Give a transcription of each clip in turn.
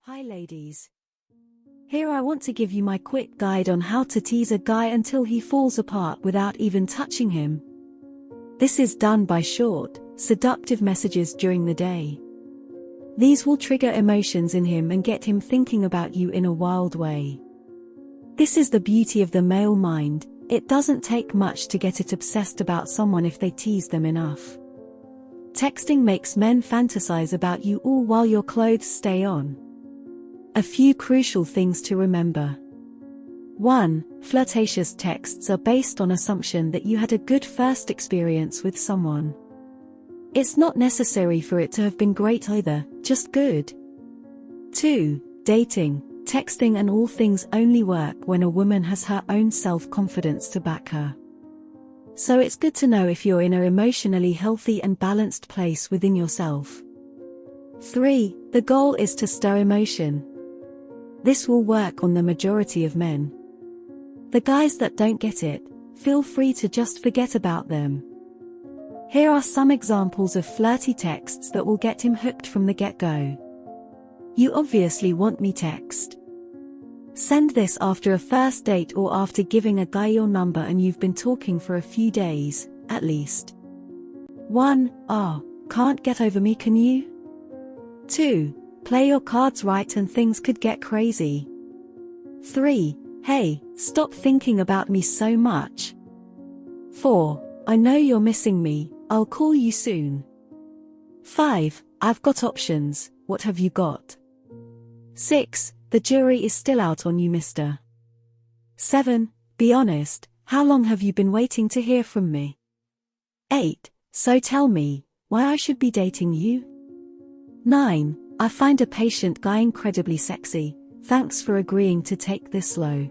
Hi ladies. Here I want to give you my quick guide on how to tease a guy until he falls apart without even touching him. This is done by short, seductive messages during the day. These will trigger emotions in him and get him thinking about you in a wild way. This is the beauty of the male mind. It doesn't take much to get it obsessed about someone if they tease them enough. Texting makes men fantasize about you all while your clothes stay on. A few crucial things to remember. 1. Flirtatious texts are based on assumption that you had a good first experience with someone. It's not necessary for it to have been great either, just good. 2. Dating, texting and all things only work when a woman has her own self-confidence to back her. So it's good to know if you're in an emotionally healthy and balanced place within yourself. 3. The goal is to stir emotion. This will work on the majority of men. The guys that don't get it, feel free to just forget about them. Here are some examples of flirty texts that will get him hooked from the get-go. You obviously want me text. Send this after a first date or after giving a guy your number and you've been talking for a few days, at least. 1. Can't get over me, can you? 2. Play your cards right and things could get crazy. 3. Hey, stop thinking about me so much. 4. I know you're missing me, I'll call you soon. 5. I've got options, what have you got? 6. The jury is still out on you, mister. 7. Be honest, how long have you been waiting to hear from me? 8. So tell me, why I should be dating you? 9. I find a patient guy incredibly sexy, thanks for agreeing to take this slow.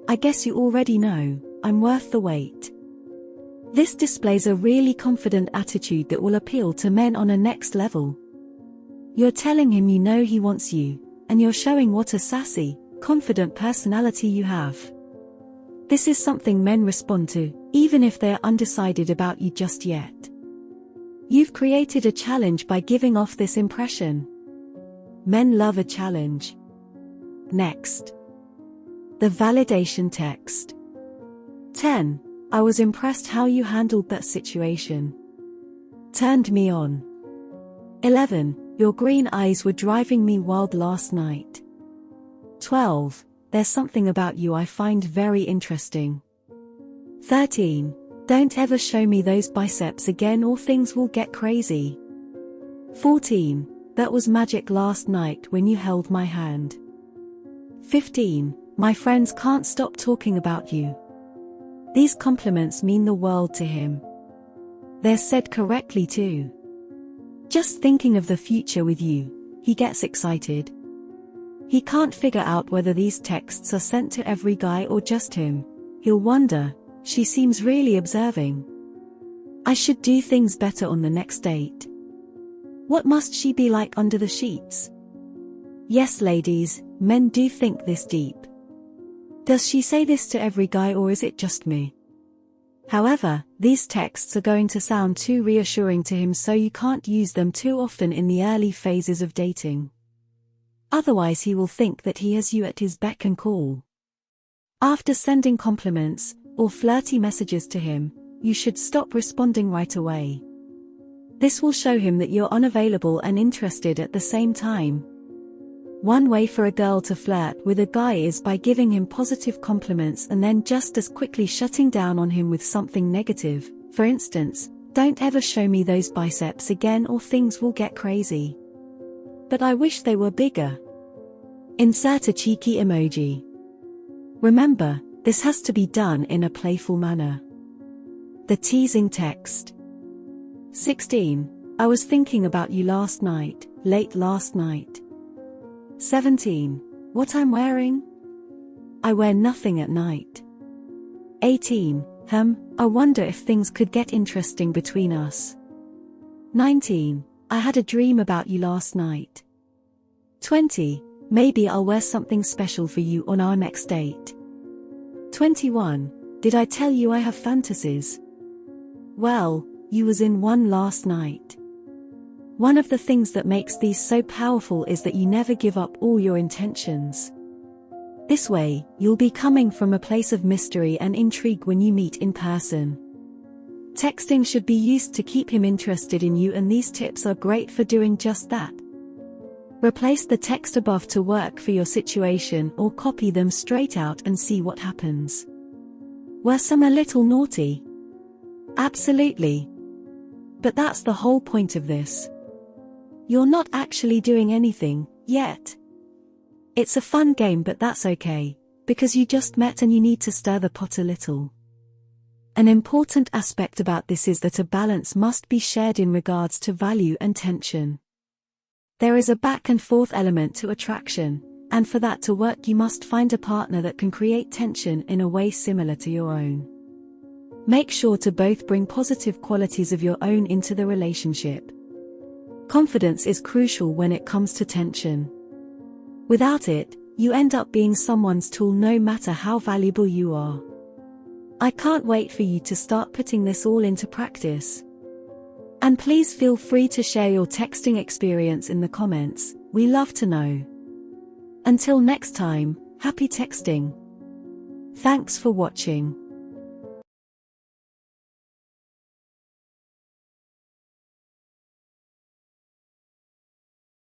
I guess you already know, I'm worth the wait. This displays a really confident attitude that will appeal to men on a next level. You're telling him you know he wants you, and you're showing what a sassy, confident personality you have. This is something men respond to, even if they're undecided about you just yet. You've created a challenge by giving off this impression. Men love a challenge. Next. The validation text. 10. I was impressed how you handled that situation. Turned me on. 11. Your green eyes were driving me wild last night. 12. There's something about you I find very interesting. 13. Don't ever show me those biceps again or things will get crazy. 14. That was magic last night when you held my hand. 15. My friends can't stop talking about you. These compliments mean the world to him. They're said correctly too. Just thinking of the future with you, he gets excited. He can't figure out whether these texts are sent to every guy or just him. He'll wonder, she seems really observing. I should do things better on the next date. What must she be like under the sheets? Yes ladies, men do think this deep. Does she say this to every guy or is it just me? However, these texts are going to sound too reassuring to him, so you can't use them too often in the early phases of dating. Otherwise he will think that he has you at his beck and call. After sending compliments or flirty messages to him, you should stop responding right away. This will show him that you're unavailable and interested at the same time. One way for a girl to flirt with a guy is by giving him positive compliments and then just as quickly shutting down on him with something negative. For instance, don't ever show me those biceps again or things will get crazy. But I wish they were bigger. Insert a cheeky emoji. Remember, this has to be done in a playful manner. The teasing text. 16. I was thinking about you last night, late last night. 17. What I'm wearing? I wear nothing at night. 18. I wonder if things could get interesting between us. 19. I had a dream about you last night. 20. Maybe I'll wear something special for you on our next date. 21. Did I tell you I have fantasies? Well, you was in one last night. One of the things that makes these so powerful is that you never give up all your intentions. This way, you'll be coming from a place of mystery and intrigue when you meet in person. Texting should be used to keep him interested in you, and these tips are great for doing just that. Replace the text above to work for your situation, or copy them straight out and see what happens. Were some a little naughty? Absolutely. But that's the whole point of this. You're not actually doing anything, yet. It's a fun game, but that's okay, because you just met and you need to stir the pot a little. An important aspect about this is that a balance must be shared in regards to value and tension. There is a back and forth element to attraction, and for that to work you must find a partner that can create tension in a way similar to your own. Make sure to both bring positive qualities of your own into the relationship. Confidence is crucial when it comes to tension. Without it, you end up being someone's tool no matter how valuable you are. I can't wait for you to start putting this all into practice. And please feel free to share your texting experience in the comments, we love to know. Until next time, happy texting. Thanks for watching.